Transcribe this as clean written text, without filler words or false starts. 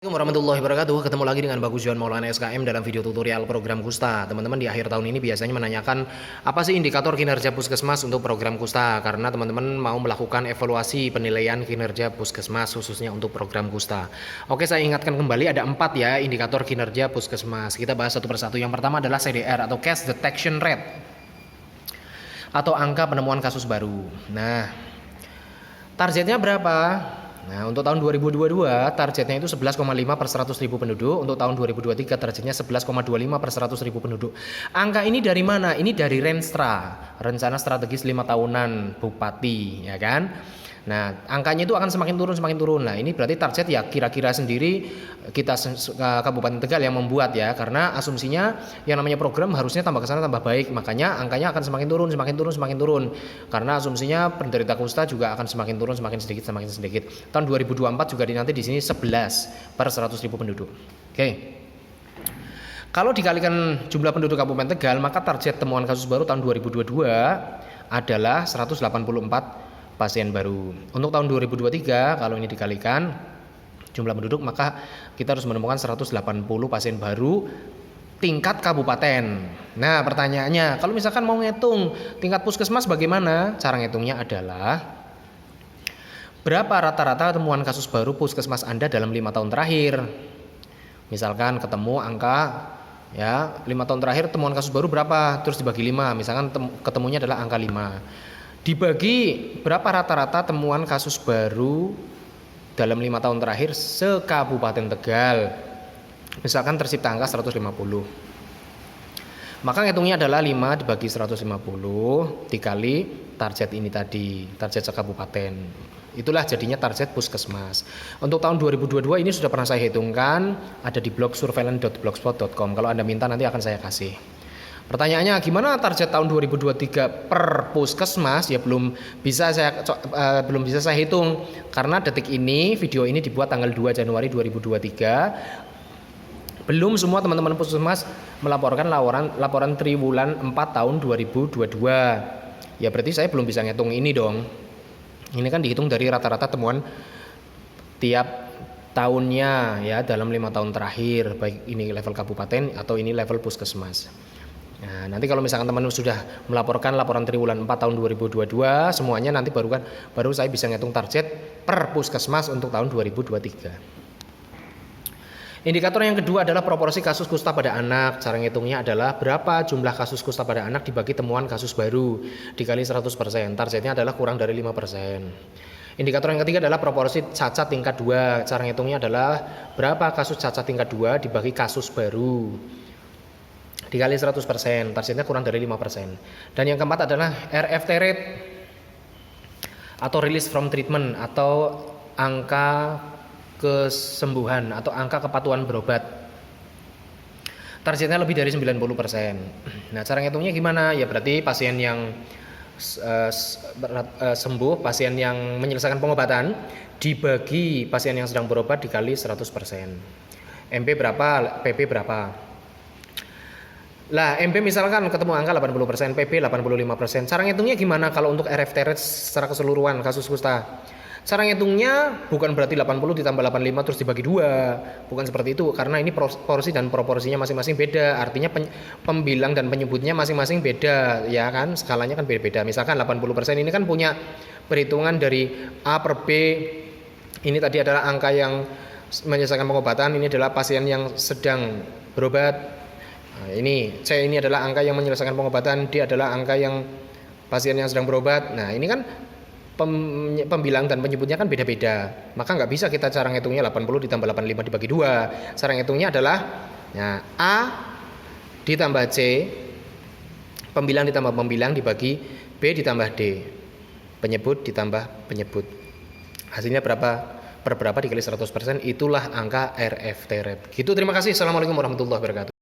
Assalamualaikum warahmatullahi wabarakatuh. Ketemu lagi dengan Bagus Juan Maulana SKM dalam video tutorial program Kusta. Teman-teman di akhir tahun ini biasanya menanyakan apa sih indikator kinerja Puskesmas untuk program Kusta, karena teman-teman mau melakukan evaluasi penilaian kinerja Puskesmas khususnya untuk program Kusta. Oke, saya ingatkan kembali ada 4 ya indikator kinerja Puskesmas. Kita bahas satu persatu. Yang pertama adalah CDR atau Case Detection Rate atau angka penemuan kasus baru. Nah, targetnya berapa? Nah, untuk tahun 2022 targetnya itu 11,5 per 100 ribu penduduk. Untuk tahun 2023 targetnya 11,25 per 100 ribu penduduk. Angka ini dari mana? Ini dari Renstra, rencana strategis 5 tahunan Bupati, ya kan? Nah, angkanya itu akan semakin turun. Nah, ini berarti target ya kira-kira sendiri kita Kabupaten Tegal yang membuat ya, karena asumsinya yang namanya program harusnya tambah ke sana tambah baik, makanya angkanya akan semakin turun. Karena asumsinya penderita kusta juga akan semakin turun, semakin sedikit. Tahun 2024 juga nanti di sini 11 per 100 ribu penduduk. Oke. Kalau dikalikan jumlah penduduk Kabupaten Tegal, maka target temuan kasus baru tahun 2022 adalah 184 pasien baru. Untuk tahun 2023 kalau ini dikalikan jumlah penduduk, maka kita harus menemukan 180 pasien baru tingkat kabupaten. Nah, pertanyaannya, kalau misalkan mau ngitung tingkat puskesmas bagaimana? Cara ngitungnya adalah berapa rata-rata temuan kasus baru puskesmas Anda dalam 5 tahun terakhir. Misalkan ketemu angka ya 5 tahun terakhir temuan kasus baru berapa, terus dibagi 5, misalkan ketemunya adalah angka 5. Dibagi berapa rata-rata temuan kasus baru dalam 5 tahun terakhir se-Kabupaten Tegal. Misalkan tercipta angka 150. Maka ngitungnya adalah 5 dibagi 150 dikali target ini tadi, target se-Kabupaten. Itulah jadinya target puskesmas. Untuk tahun 2022 ini sudah pernah saya hitungkan, ada di blog surveillance.blogspot.com. Kalau Anda minta nanti akan saya kasih. Pertanyaannya, gimana target tahun 2023 per puskesmas? Ya belum bisa saya hitung karena detik ini video ini dibuat tanggal 2 Januari 2023. Belum semua teman-teman puskesmas melaporkan laporan triwulan 4 tahun 2022. Ya berarti saya belum bisa ngitung ini dong. Ini kan dihitung dari rata-rata temuan tiap tahunnya ya dalam 5 tahun terakhir, baik ini level kabupaten atau ini level puskesmas. Nah, nanti kalau misalkan teman-teman sudah melaporkan laporan triwulan 4 tahun 2022 semuanya, nanti baru saya bisa ngitung target per puskesmas untuk tahun 2023. Indikator yang kedua adalah proporsi kasus kusta pada anak. Cara ngitungnya adalah berapa jumlah kasus kusta pada anak dibagi temuan kasus baru dikali 100%. Targetnya adalah kurang dari 5%. Indikator yang ketiga adalah proporsi cacat tingkat 2. Cara ngitungnya adalah berapa kasus cacat tingkat 2 dibagi kasus baru dikali 100%, targetnya kurang dari 5%. Dan yang keempat adalah RFT rate atau release from treatment atau angka kesembuhan atau angka kepatuhan berobat. Targetnya lebih dari 90%. Nah, cara ngitungnya gimana? Ya berarti pasien yang sembuh, pasien yang menyelesaikan pengobatan dibagi pasien yang sedang berobat dikali 100%. MP berapa, PP berapa? Lah, MP misalkan ketemu angka 80%, PP 85%. Cara ngitungnya gimana kalau untuk RFT rate secara keseluruhan kasus kusta? Cara ngitungnya bukan berarti 80 ditambah 85 terus dibagi 2. Bukan seperti itu, karena ini porsi dan proporsinya masing-masing beda. Artinya pembilang dan penyebutnya masing-masing beda, ya kan? Skalanya kan beda-beda. Misalkan 80% ini kan punya perhitungan dari A per B. Ini tadi adalah angka yang menyelesaikan pengobatan, ini adalah pasien yang sedang berobat. Nah, ini C ini adalah angka yang menyelesaikan pengobatan, D adalah angka yang pasien yang sedang berobat. Nah, ini kan pembilang dan penyebutnya kan beda-beda. Maka nggak bisa kita cara ngitungnya 80 ditambah 85 dibagi 2. Cara ngitungnya adalah ya, A ditambah C, pembilang ditambah pembilang dibagi B ditambah D, penyebut ditambah penyebut. Hasilnya berapa? Per berapa dikali 100%, itulah angka RFT rate. Gitu, terima kasih. Assalamualaikum warahmatullahi wabarakatuh.